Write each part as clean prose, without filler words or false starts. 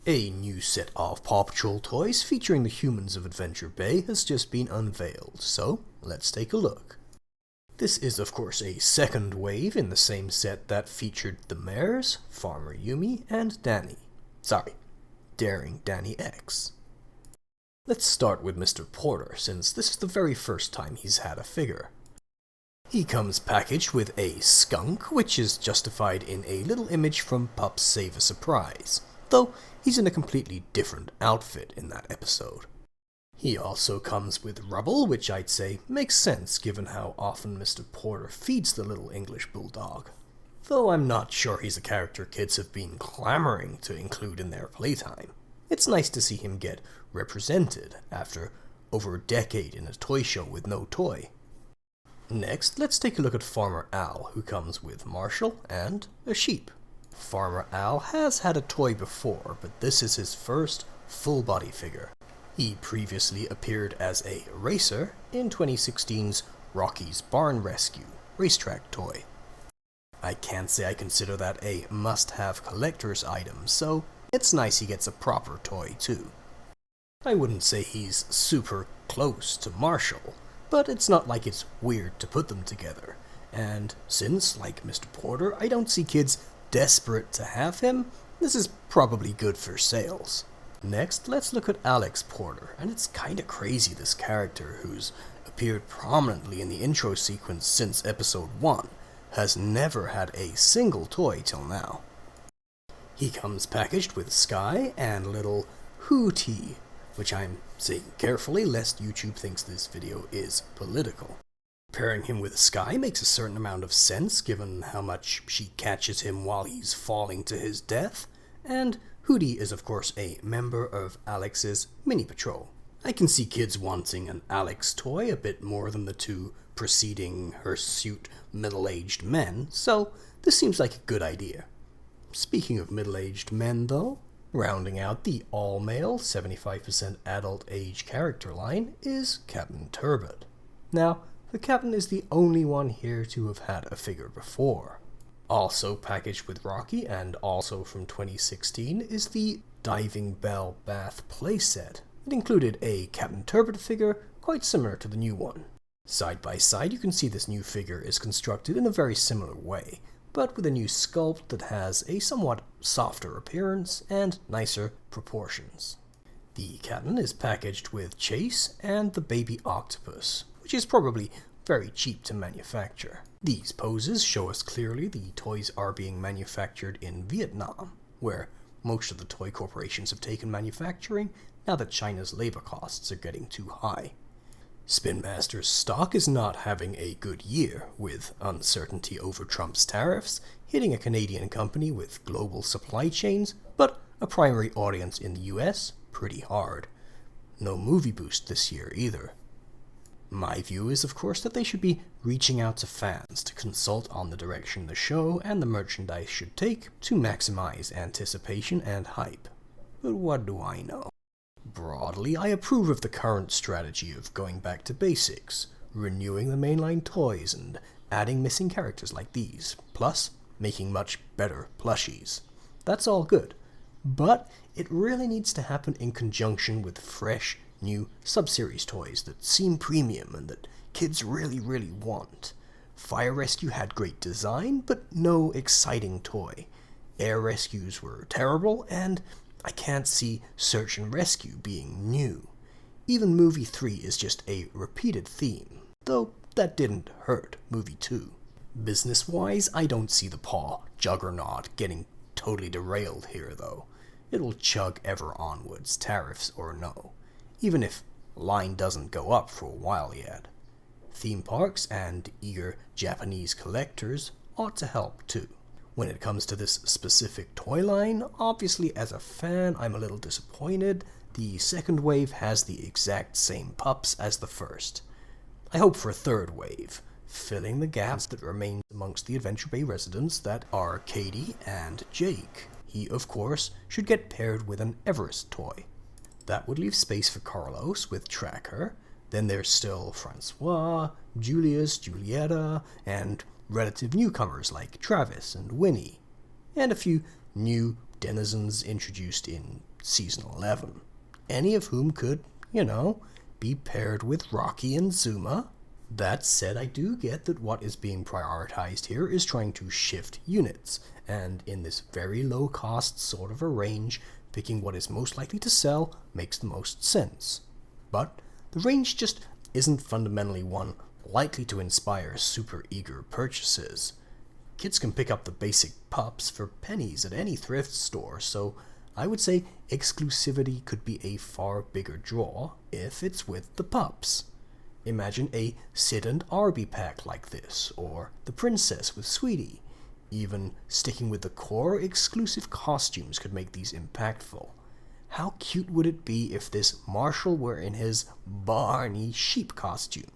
A new set of PAW Patrol toys featuring the humans of Adventure Bay has just been unveiled, so let's take a look. This is of course a second wave in the same set that featured the mares, Farmer Yumi, and Danny. Sorry, Daring Danny X. Let's start with Mr. Porter, since this is the very first time he's had a figure. He comes packaged with a skunk, which is justified in a little image from Pups Save a Surprise, though he's in a completely different outfit in that episode. He also comes with rubble, which I'd say makes sense given how often Mr. Porter feeds the little English bulldog, though I'm not sure he's a character kids have been clamoring to include in their playtime. It's nice to see him get represented after over a decade in a toy show with no toy. Next, let's take a look at Farmer Al, who comes with Marshall and a sheep. Farmer Al has had a toy before, but this is his first full-body figure. He previously appeared as a racer in 2016's Rocky's Barn Rescue racetrack toy. I can't say I consider that a must-have collector's item, so it's nice he gets a proper toy too. I wouldn't say he's super close to Marshall, but it's not like it's weird to put them together, and since, like Mr. Porter, I don't see kids desperate to have him, this is probably good for sales. Next, let's look at Alex Porter, and it's kinda crazy this character, who's appeared prominently in the intro sequence since episode 1, has never had a single toy till now. He comes packaged with Sky and little Hootie, which I'm saying carefully lest YouTube thinks this video is political. Pairing him with Sky makes a certain amount of sense given how much she catches him while he's falling to his death, and Hootie is of course a member of Alex's mini patrol. I can see kids wanting an Alex toy a bit more than the two preceding hirsute middle-aged men, so this seems like a good idea. Speaking of middle-aged men though, rounding out the all-male 75% adult age character line is Captain Turbot. Now, the Captain is the only one here to have had a figure before. Also packaged with Rocky and also from 2016 is the Diving Bell Bath playset. It included a Captain Turbot figure quite similar to the new one. Side by side you can see this new figure is constructed in a very similar way, but with a new sculpt that has a somewhat softer appearance and nicer proportions. The Captain is packaged with Chase and the baby octopus, which is probably very cheap to manufacture. These poses show us clearly the toys are being manufactured in Vietnam, where most of the toy corporations have taken manufacturing now that China's labor costs are getting too high. Spin Master's stock is not having a good year, with uncertainty over Trump's tariffs hitting a Canadian company with global supply chains, but a primary audience in the US pretty hard. No movie boost this year either. My view is of course that they should be reaching out to fans to consult on the direction the show and the merchandise should take to maximize anticipation and hype. But what do I know? Broadly, I approve of the current strategy of going back to basics, renewing the mainline toys and adding missing characters like these, plus making much better plushies. That's all good, but it really needs to happen in conjunction with fresh, new sub-series toys that seem premium and that kids really want. Fire Rescue had great design, but no exciting toy. Air Rescues were terrible, and I can't see Search and Rescue being new. Even Movie 3 is just a repeated theme, though that didn't hurt Movie 2. Business-wise, I don't see the PAW juggernaut getting totally derailed here though. It'll chug ever onwards, tariffs or no, even if line doesn't go up for a while yet. Theme parks and eager Japanese collectors ought to help too. When it comes to this specific toy line, obviously as a fan I'm a little disappointed. The second wave has the exact same pups as the first. I hope for a third wave, filling the gaps that remain amongst the Adventure Bay residents that are Katie and Jake. He, of course, should get paired with an Everest toy. That would leave space for Carlos with Tracker. Then there's still Francois, Julius, Julietta, and relative newcomers like Travis and Winnie, and a few new denizens introduced in Season 11, any of whom could, be paired with Rocky and Zuma. That said, I do get that what is being prioritized here is trying to shift units, and in this very low cost sort of a range, picking what is most likely to sell makes the most sense. But the range just isn't fundamentally one likely to inspire super eager purchases. Kids can pick up the basic pups for pennies at any thrift store, so I would say exclusivity could be a far bigger draw if it's with the pups. Imagine a Sid and Arby pack like this, or the Princess with Sweetie. Even sticking with the core, exclusive costumes could make these impactful. How cute would it be if this Marshall were in his Barney sheep costume?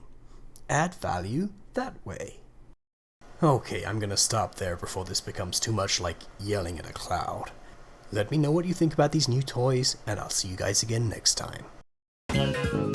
Add value that way. Okay, I'm gonna stop there before this becomes too much like yelling at a cloud. Let me know what you think about these new toys, and I'll see you guys again next time.